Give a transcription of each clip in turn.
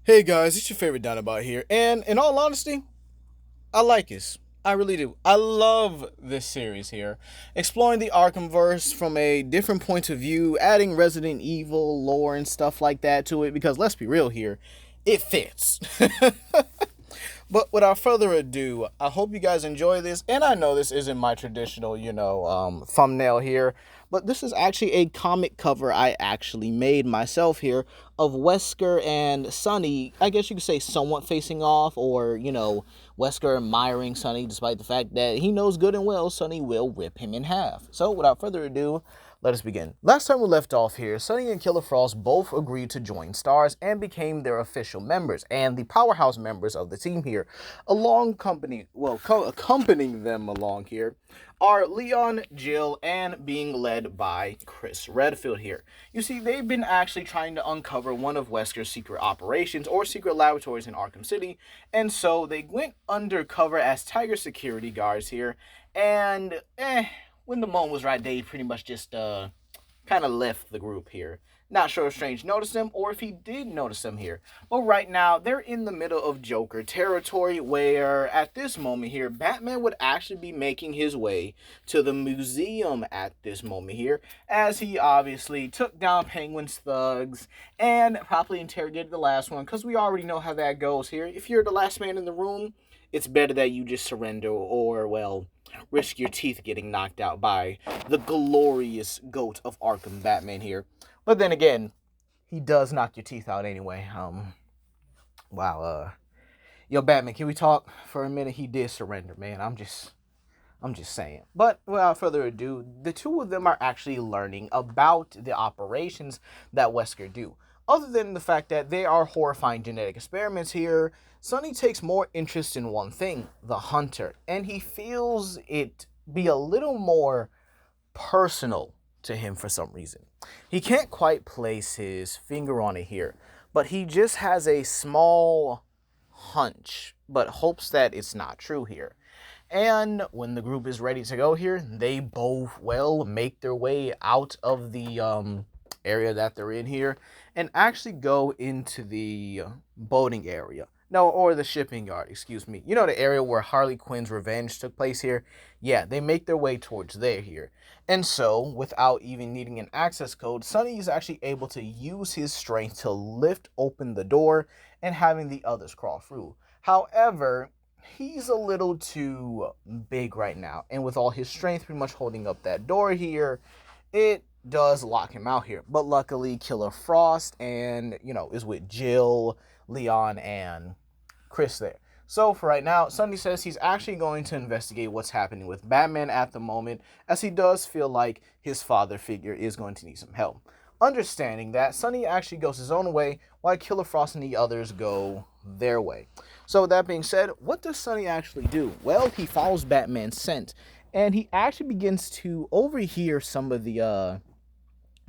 Hey guys, it's your favorite Dinobot here, and in all honesty, I like this. I really do. I love this series here, exploring the Arkhamverse from a different point of view, adding Resident Evil lore and stuff like that to it. Because let's be real here, it fits. But without further ado, I hope you guys enjoy this. And I know this isn't my traditional, thumbnail here, but this is actually a comic cover I actually made myself here of Wesker and Sonny. I guess you could say somewhat facing off, or, Wesker admiring Sonny despite the fact that he knows good and well Sonny will rip him in half. So without further ado, let us begin. Last time we left off here, Sonny and Killer Frost both agreed to join STARS and became their official members and the powerhouse members of the team here. Accompanying them along here are Leon, Jill, and being led by Chris Redfield here. You see, they've been actually trying to uncover one of Wesker's secret operations or secret laboratories in Arkham City, and so they went undercover as Tiger security guards here, and when the moment was right, they pretty much just kind of left the group here. Not sure if Strange noticed them or if he did notice them here. But right now, they're in the middle of Joker territory where, at this moment here, Batman would actually be making his way to the museum at this moment here, as he obviously took down Penguin's thugs and properly interrogated the last one, because we already know how that goes here. If you're the last man in the room, it's better that you just surrender or, well, risk your teeth getting knocked out by the glorious goat of Arkham, Batman here. But then again, he does knock your teeth out anyway. Wow. Yo, Batman, can we talk for a minute? He did surrender, man. I'm just saying. But without further ado, the two of them are actually learning about the operations that Wesker do. Other than the fact that they are horrifying genetic experiments here, Sonny takes more interest in one thing, the Hunter, and he feels it be a little more personal to him for some reason. He can't quite place his finger on it here, but he just has a small hunch, but hopes that it's not true here. And when the group is ready to go here, they both, well, make their way out of the area that they're in here and actually go into the boating area. No, or the shipping yard, excuse me. You know, the area where Harley Quinn's revenge took place here? Yeah, they make their way towards there here. And so, without even needing an access code, Sonny is actually able to use his strength to lift open the door and having the others crawl through. However, he's a little too big right now, and with all his strength pretty much holding up that door here, it does lock him out here. But luckily, Killer Frost and, is with Jill, Leon, and Chris there. So for right now, Sonny says he's actually going to investigate what's happening with Batman at the moment, as he does feel like his father figure is going to need some help. Understanding that, Sonny actually goes his own way, while Killer Frost and the others go their way. So with that being said, what does Sonny actually do? Well, he follows Batman's scent, and he actually begins to overhear some of the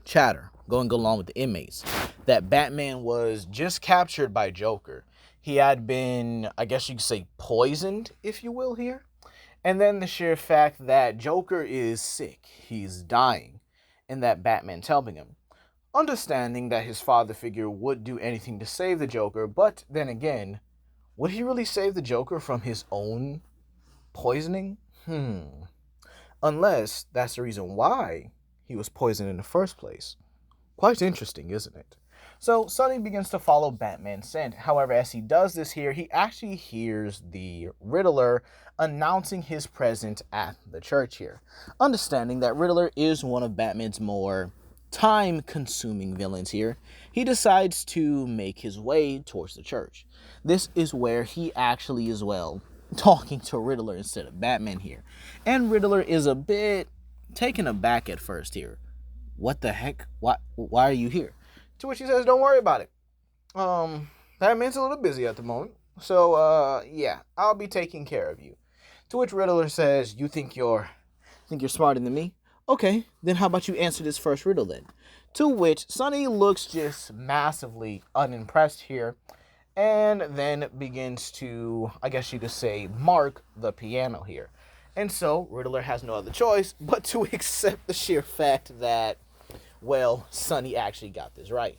chatter going along with the inmates that Batman was just captured by Joker. He had been, I guess you could say, poisoned, if you will, here. And then the sheer fact that Joker is sick, he's dying, and that Batman's helping him. Understanding that his father figure would do anything to save the Joker, but then again, would he really save the Joker from his own poisoning? Unless that's the reason why he was poisoned in the first place. Quite interesting, isn't it? So Sonny begins to follow Batman's scent. However, as he does this here, he actually hears the Riddler announcing his presence at the church here. Understanding that Riddler is one of Batman's more time-consuming villains here, he decides to make his way towards the church. This is where he actually is, well, talking to Riddler instead of Batman here. And Riddler is a bit taken aback at first here. What the heck? Why are you here? To which he says, don't worry about it. Batman's a little busy at the moment. So, yeah, I'll be taking care of you. To which Riddler says, you think you're smarter than me? Okay, then how about you answer this first riddle then? To which Sonny looks just massively unimpressed here, and then begins to, I guess you could say, mark the piano here. And so Riddler has no other choice but to accept the sheer fact that, well, Sonny actually got this right.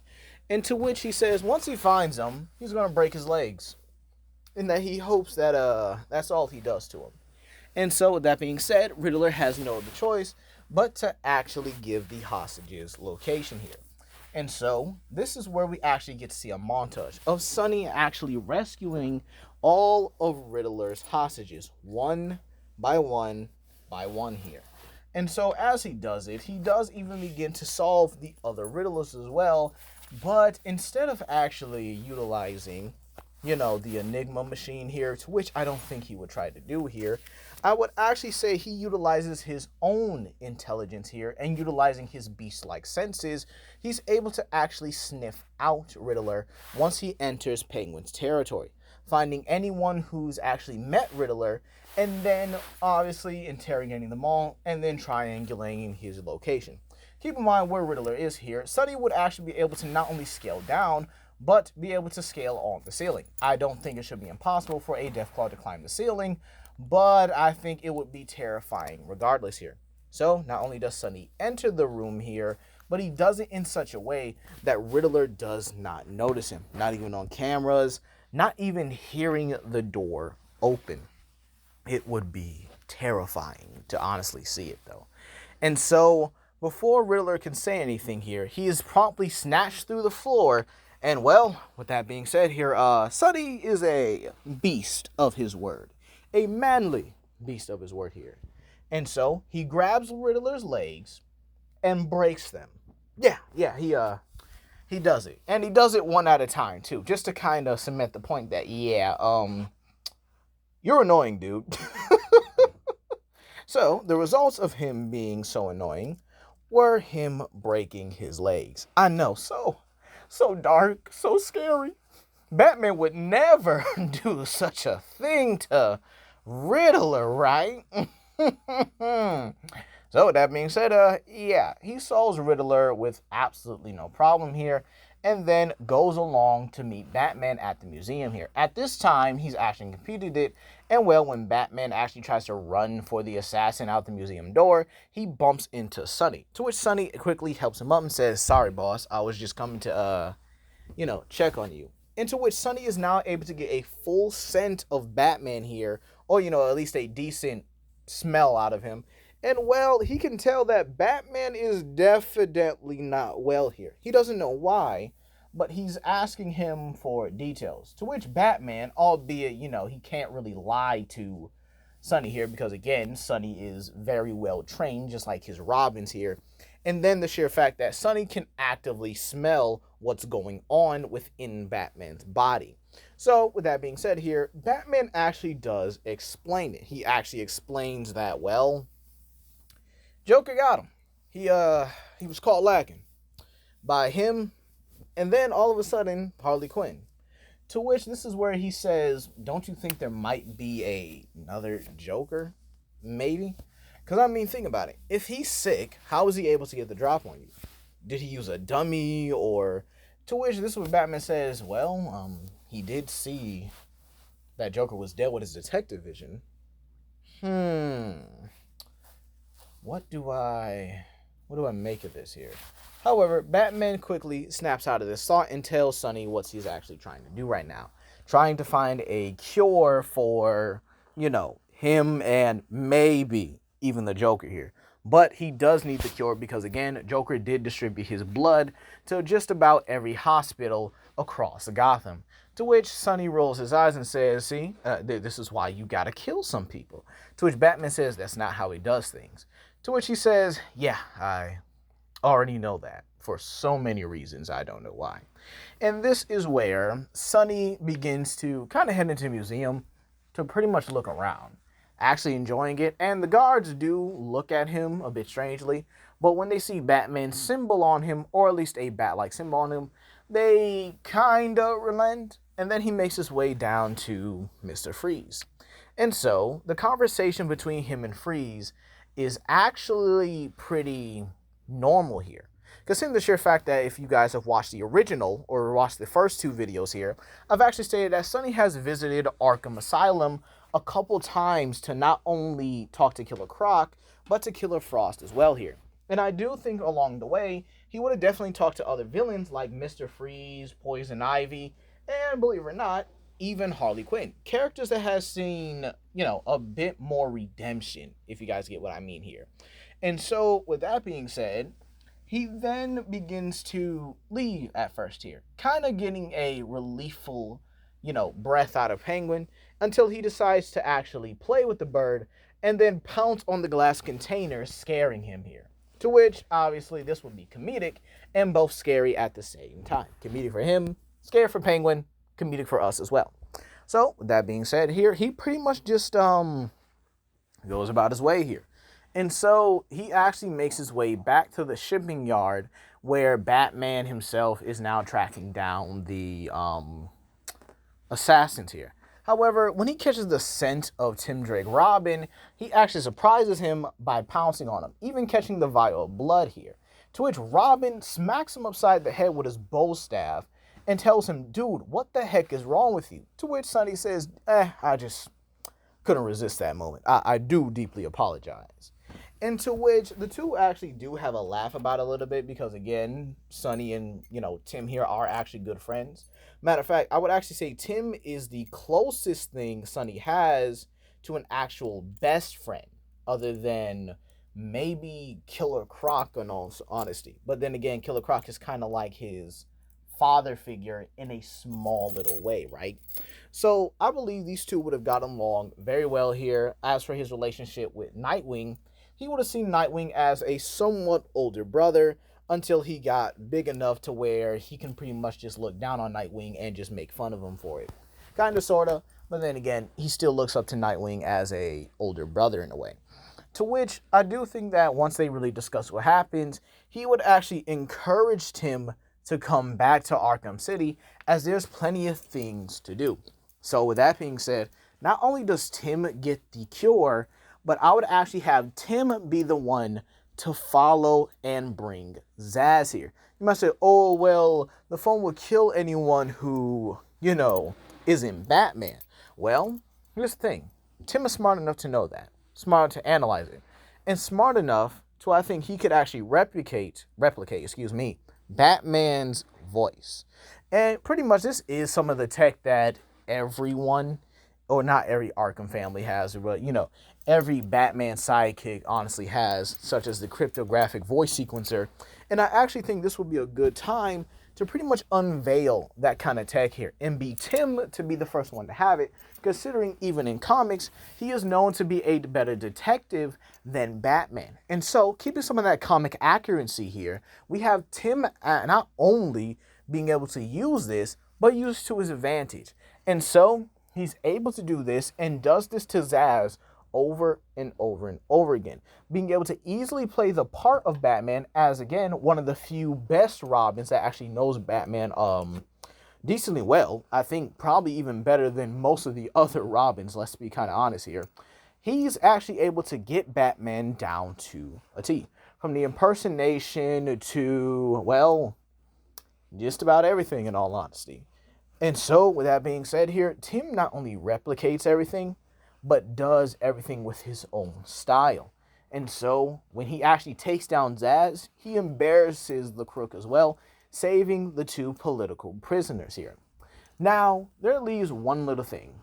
Into which he says once he finds him, he's going to break his legs. And that he hopes that that's all he does to him. And so, with that being said, Riddler has no other choice but to actually give the hostages location here. And so, this is where we actually get to see a montage of Sonny actually rescuing all of Riddler's hostages, one by one by one here. And so, as he does it, he does even begin to solve the other Riddlers as well, but instead of actually utilizing the Enigma machine here, to which I don't think he would try to do here, I would actually say he utilizes his own intelligence here, and utilizing his beast-like senses, he's able to actually sniff out Riddler once he enters Penguin's territory, finding anyone who's actually met Riddler, and then obviously interrogating them all, and then triangulating his location. Keep in mind where Riddler is here. Sonny would actually be able to not only scale down, but be able to scale on the ceiling. I don't think it should be impossible for a Deathclaw to climb the ceiling, but I think it would be terrifying regardless here. So, not only does Sonny enter the room here, but he does it in such a way that Riddler does not notice him. Not even on cameras, not even hearing the door open. It would be terrifying to honestly see it, though. And so, before Riddler can say anything here, he is promptly snatched through the floor. And well, with that being said here, Sonny is a beast of his word. A manly beast of his word here. And so, he grabs Riddler's legs and breaks them. Yeah, he does it. And he does it one at a time, too. Just to kind of cement the point that, you're annoying, dude. So, the results of him being so annoying were him breaking his legs. I know, so dark, so scary. Batman would never do such a thing to Riddler, right? So, with that being said, he solves Riddler with absolutely no problem here, and then goes along to meet Batman at the museum here. At this time, he's actually completed it, and well, when Batman actually tries to run for the assassin out the museum door, he bumps into Sonny, to which Sonny quickly helps him up and says, "Sorry, boss, I was just coming to, check on you." Into which Sonny is now able to get a full scent of Batman here, or, at least a decent smell out of him. And, well, he can tell that Batman is definitely not well here. He doesn't know why, but he's asking him for details. To which Batman, albeit, he can't really lie to Sonny here because, again, Sonny is very well trained, just like his Robins here. And then the sheer fact that Sonny can actively smell what's going on within Batman's body. So, with that being said here, Batman actually does explain it. He actually explains that, well, Joker got him. He was caught lacking by him, and then all of a sudden, Harley Quinn. To which this is where he says, "Don't you think there might be another Joker? Maybe?" Because, think about it. If he's sick, how was he able to get the drop on you? Did he use a dummy or... To which this is what Batman says, well, he did see that Joker was dead with his detective vision. What do I make of this here? However, Batman quickly snaps out of this thought and tells Sonny what he's actually trying to do right now. Trying to find a cure for, him and maybe even the Joker here. But he does need the cure because, again, Joker did distribute his blood to just about every hospital across Gotham. To which Sonny rolls his eyes and says, "See, this is why you gotta kill some people." To which Batman says that's not how he does things. To which he says, "Yeah, I already know that for so many reasons, I don't know why." And this is where Sonny begins to kind of head into the museum to pretty much look around, actually enjoying it. And the guards do look at him a bit strangely, but when they see Batman's symbol on him, or at least a bat-like symbol on him, they kind of relent. And then he makes his way down to Mr. Freeze. And so the conversation between him and Freeze is actually pretty normal here. Considering the sheer fact that if you guys have watched the original or watched the first two videos here, I've actually stated that Sonny has visited Arkham Asylum a couple times to not only talk to Killer Croc, but to Killer Frost as well here. And I do think along the way, he would have definitely talked to other villains like Mr. Freeze, Poison Ivy, and believe it or not, even Harley Quinn. Characters that has seen, a bit more redemption, if you guys get what I mean here. And so, with that being said, he then begins to leave at first here, kind of getting a reliefful, breath out of Penguin until he decides to actually play with the bird and then pounce on the glass container, scaring him here. To which, obviously, this would be comedic and both scary at the same time. Comedic for him, scary for Penguin, comedic for us as well. So, with that being said here, he pretty much just goes about his way here. And so he actually makes his way back to the shipping yard where Batman himself is now tracking down the assassins here. However, when he catches the scent of Tim Drake Robin, he actually surprises him by pouncing on him, even catching the vial of blood here. To which Robin smacks him upside the head with his bow staff and tells him, dude, what the heck is wrong with you? To which Sonny says, I just couldn't resist that moment. I do deeply apologize. And to which the two actually do have a laugh about a little bit because, again, Sonny and, Tim here are actually good friends. Matter of fact, I would actually say Tim is the closest thing Sonny has to an actual best friend other than maybe Killer Croc in all honesty. But then again, Killer Croc is kind of like his father figure in a small little way, right? So I believe these two would have gotten along very well here. As for his relationship with Nightwing, he would have seen Nightwing as a somewhat older brother until he got big enough to where he can pretty much just look down on Nightwing and just make fun of him for it. Kind of, sort of, but then again, he still looks up to Nightwing as a older brother in a way. To which I do think that once they really discuss what happens, he would actually encourage Tim to come back to Arkham City as there's plenty of things to do. So with that being said, not only does Tim get the cure, but I would actually have Tim be the one to follow and bring Zsasz here. You might say, oh, well, the phone will kill anyone who, isn't Batman. Well, here's the thing. Tim is smart enough to know that. Smart to analyze it. And smart enough to, I think, he could actually replicate, Batman's voice. And pretty much this is some of the tech that everyone, or not every Arkham family has, but, every Batman sidekick honestly has, such as the cryptographic voice sequencer. And I actually think this would be a good time to pretty much unveil that kind of tech here and be Tim to be the first one to have it, considering even in comics, he is known to be a better detective than Batman. And so, keeping some of that comic accuracy here, we have Tim not only being able to use this, but use it to his advantage. And so, he's able to do this and does this to Zsasz over and over and over again, being able to easily play the part of Batman as, again, one of the few best Robins that actually knows Batman decently well. I think probably even better than most of the other Robins, let's be kind of honest here. He's actually able to get Batman down to a T. From the impersonation to, well, just about everything in all honesty. And so, with that being said here, Tim not only replicates everything, but does everything with his own style. And so, when he actually takes down Zsasz, he embarrasses the Crook as well, saving the two political prisoners here. Now, there leaves one little thing.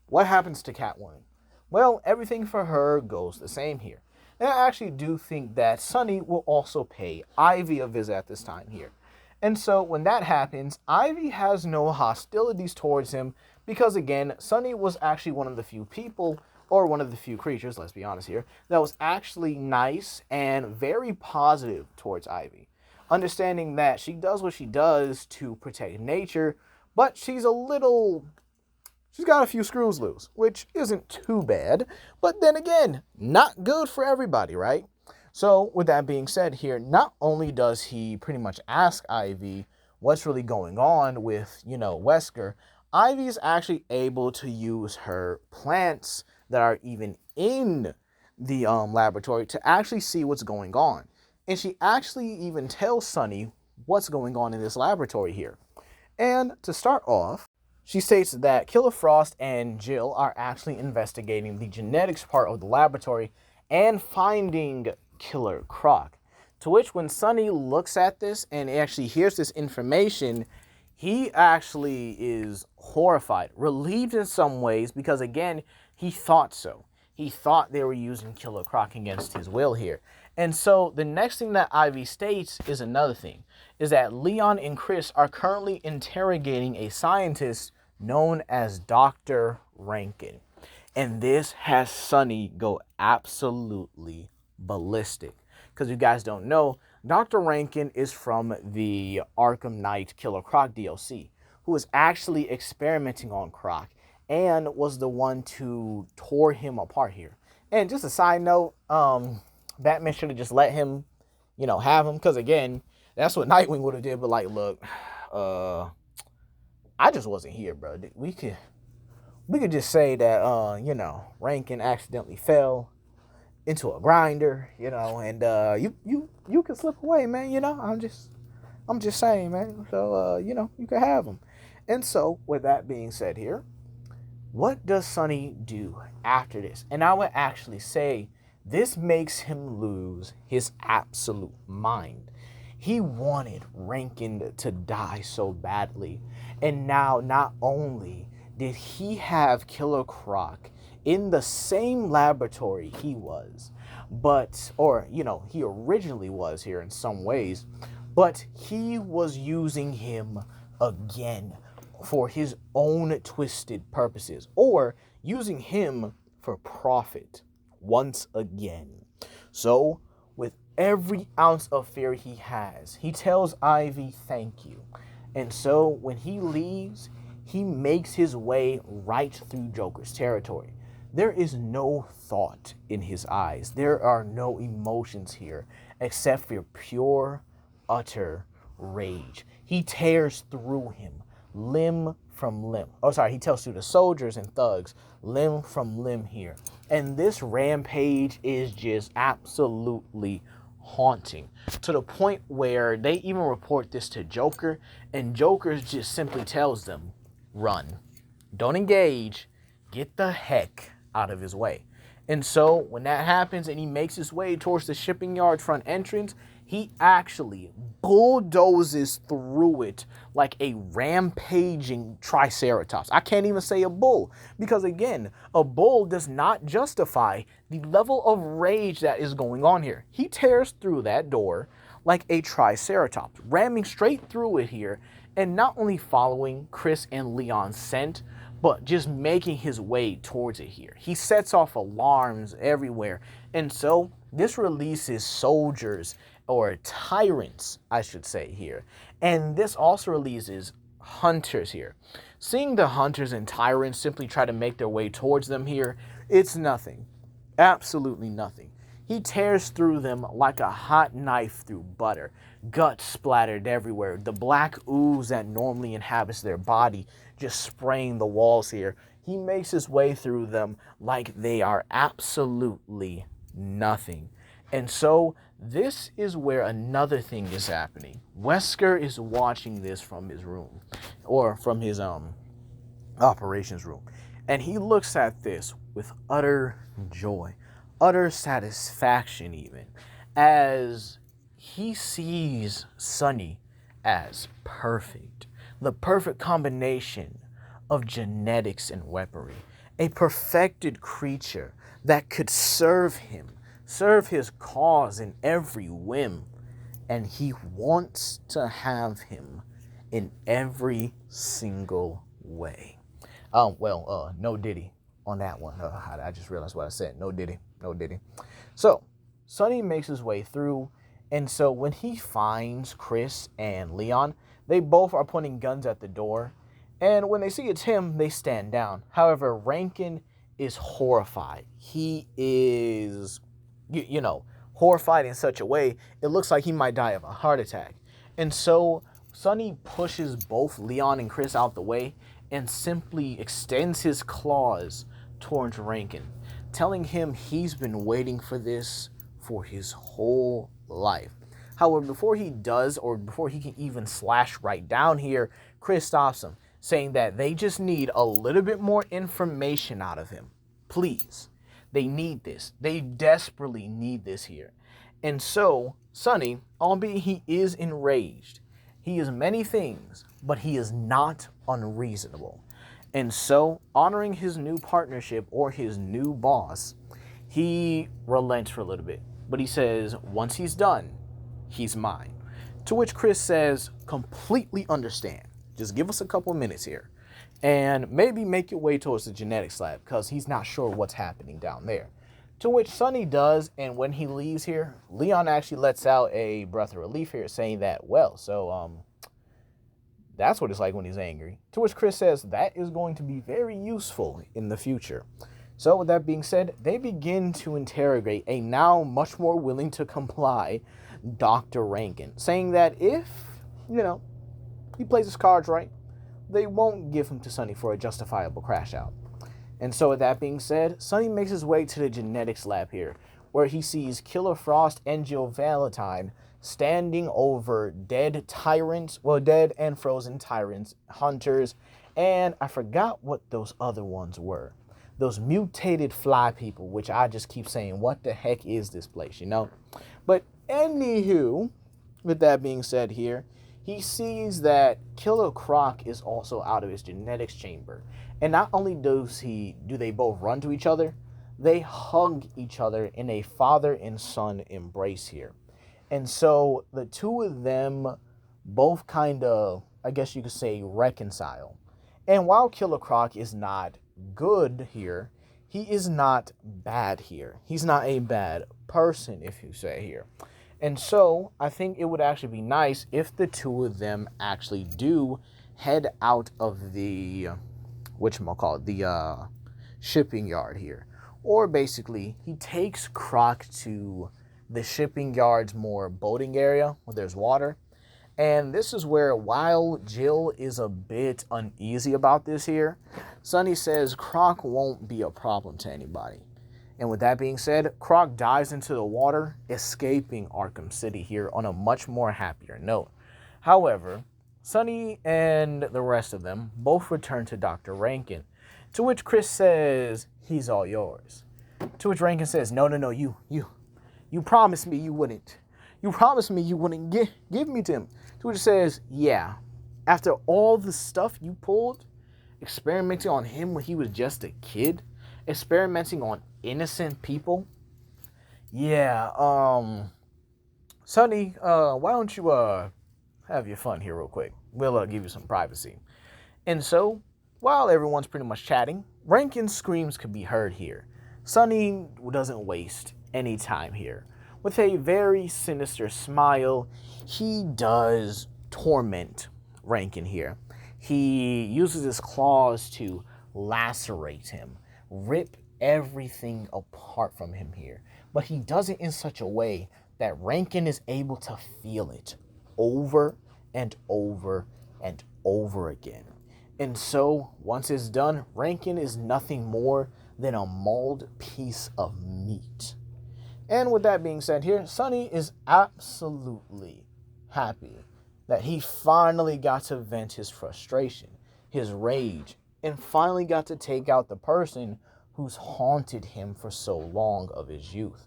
What happens to Catwoman? Well, everything for her goes the same here. And I actually do think that Sonny will also pay Ivy a visit at this time here. And so when that happens, Ivy has no hostilities towards him because, again, Sonny was actually one of the few people, or one of the few creatures, let's be honest here, that was actually nice and very positive towards Ivy. Understanding that she does what she does to protect nature, but she's got a few screws loose, which isn't too bad. But then again, not good for everybody, right? So, with that being said here, not only does he pretty much ask Ivy what's really going on with, Wesker, Ivy is actually able to use her plants that are even in the laboratory to actually see what's going on. And she actually even tells Sonny what's going on in this laboratory here. And to start off, she states that Killer Frost and Jill are actually investigating the genetics part of the laboratory and finding Killer Croc. To which when Sonny looks at this and actually hears this information, he actually is horrified, relieved in some ways, because again, he thought so. He thought they were using Killer Croc against his will here. And so the next thing that Ivy states is another thing, is that Leon and Chris are currently interrogating a scientist known as Dr. Rankin. And this has Sonny go absolutely ballistic. Because you guys don't know, Dr. Rankin is from the Arkham Knight Killer Croc DLC, who was actually experimenting on Croc and was the one to tore him apart here. And just a side note, Batman should have just let him, have him. Because again, that's what Nightwing would have did. But like, look, I just wasn't here, bro. We could just say that, Rankin accidentally fell into a grinder, and you can slip away, man. I'm just saying, man. So you can have him. And so with that being said here, what does Sonny do after this? And I would actually say this makes him lose his absolute mind. He wanted Rankin to die so badly, and now not only did he have Killer Croc in the same laboratory he was, he originally was here in some ways, but he was using him again for his own twisted purposes, or using him for profit once again. So, with every ounce of fear he has, he tells Ivy thank you. And so, when he leaves, he makes his way right through Joker's territory. There is no thought in his eyes. There are no emotions here except for pure, utter rage. He tears through him, limb from limb. He tears through the soldiers and thugs, limb from limb here. And this rampage is just absolutely haunting, to the point where they even report this to Joker, and Joker just simply tells them, run. Don't engage. Get the heck out of his way. And so when that happens and he makes his way towards the shipping yard front entrance, he actually bulldozes through it like a rampaging triceratops. I can't even say a bull, because again, a bull does not justify the level of rage that is going on here. He tears through that door like a triceratops, ramming straight through it here, and not only following Chris and Leon's scent, but just making his way towards it here. He sets off alarms everywhere. And so this releases soldiers, or tyrants, I should say here. And this also releases hunters here. Seeing the hunters and tyrants simply try to make their way towards them here, it's nothing. Absolutely nothing. He tears through them like a hot knife through butter. Guts splattered everywhere. The black ooze that normally inhabits their body just spraying the walls here. He makes his way through them like they are absolutely nothing. And so this is where another thing is happening. Wesker is watching this from his room, or from his operations room. And he looks at this with utter joy, utter satisfaction even, as he sees Sonny as perfect. The perfect combination of genetics and weaponry. A perfected creature that could serve him, serve his cause in every whim. And he wants to have him in every single way. No diddy on that one. I just realized what I said. No diddy. So, Sonny makes his way through. And so when he finds Chris and Leon, they both are pointing guns at the door. And when they see it's him, they stand down. However, Rankin is horrified. He is, horrified in such a way, it looks like he might die of a heart attack. And so Sonny pushes both Leon and Chris out the way and simply extends his claws towards Rankin, telling him he's been waiting for this for his whole life. However, before he does, or before he can even slash right down here, Chris stops him, saying that they just need a little bit more information out of him. Please. They need this. They desperately need this here. And so Sonny, albeit he is enraged, he is many things, but he is not unreasonable. And so, honoring his new partnership or his new boss, he relents for a little bit. But he says, once he's done, he's mine. To which Chris says, completely understand. Just give us a couple minutes here. And maybe make your way towards the genetics lab, because he's not sure what's happening down there. To which Sonny does, and when he leaves here, Leon actually lets out a breath of relief here, saying that, well, so, that's what it's like when he's angry. To which Chris says that is going to be very useful in the future. So with that being said, they begin to interrogate a now much more willing to comply Dr. Rankin, saying that if, he plays his cards right, they won't give him to Sonny for a justifiable crash out. And so with that being said, Sonny makes his way to the genetics lab here, where he sees Killer Frost and Jill Valentine standing over dead and frozen tyrants, hunters, and I forgot what those other ones were. Those mutated fly people, which I just keep saying, what the heck is this place, But anywho, with that being said here, he sees that Killer Croc is also out of his genetics chamber. And not only do they both run to each other, they hug each other in a father and son embrace here. And so the two of them both kind of, I guess you could say, reconcile. And while Killer Croc is not good here, he is not bad here. He's not a bad person, if you say here. And so I think it would actually be nice if the two of them actually do head out of the, the shipping yard here. Or basically, he takes Croc to the shipping yard's more boating area where there's water. And this is where, while Jill is a bit uneasy about this here, Sonny says Croc won't be a problem to anybody. And with that being said, Croc dives into the water, escaping Arkham City here on a much more happier note. However, Sonny and the rest of them both return to Dr. Rankin, to which Chris says, he's all yours. To which Rankin says, no, you promised me you wouldn't. You promised me you wouldn't give me to him. To which says, yeah, after all the stuff you pulled, experimenting on him when he was just a kid, experimenting on innocent people. Yeah, Sonny, why don't you have your fun here real quick? We'll give you some privacy. And so, while everyone's pretty much chatting, Rankin's screams could be heard here. Sonny doesn't waste any time here. With a very sinister smile, he does torment Rankin here. He uses his claws to lacerate him, rip everything apart from him here. But he does it in such a way that Rankin is able to feel it over and over and over again. And so, once it's done, Rankin is nothing more than a mauled piece of meat. And with that being said here, Sonny is absolutely happy that he finally got to vent his frustration, his rage, and finally got to take out the person who's haunted him for so long of his youth.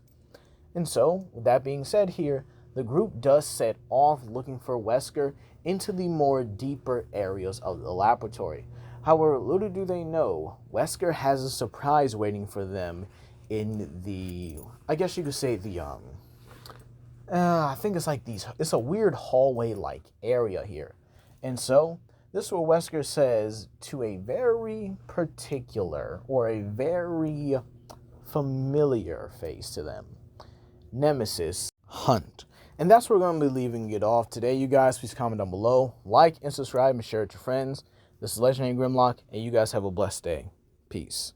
And so, with that being said here, the group does set off looking for Wesker into the more deeper areas of the laboratory. However, little do they know, Wesker has a surprise waiting for them in the, I guess you could say the, I think it's like it's a weird hallway-like area here. And so, this is where Wesker says to a very particular, or a very familiar face to them, Nemesis Hunt. And that's where we're going to be leaving it off today. You guys, please comment down below, like and subscribe and share it with your friends. This is Legendary Grimlock, and you guys have a blessed day. Peace.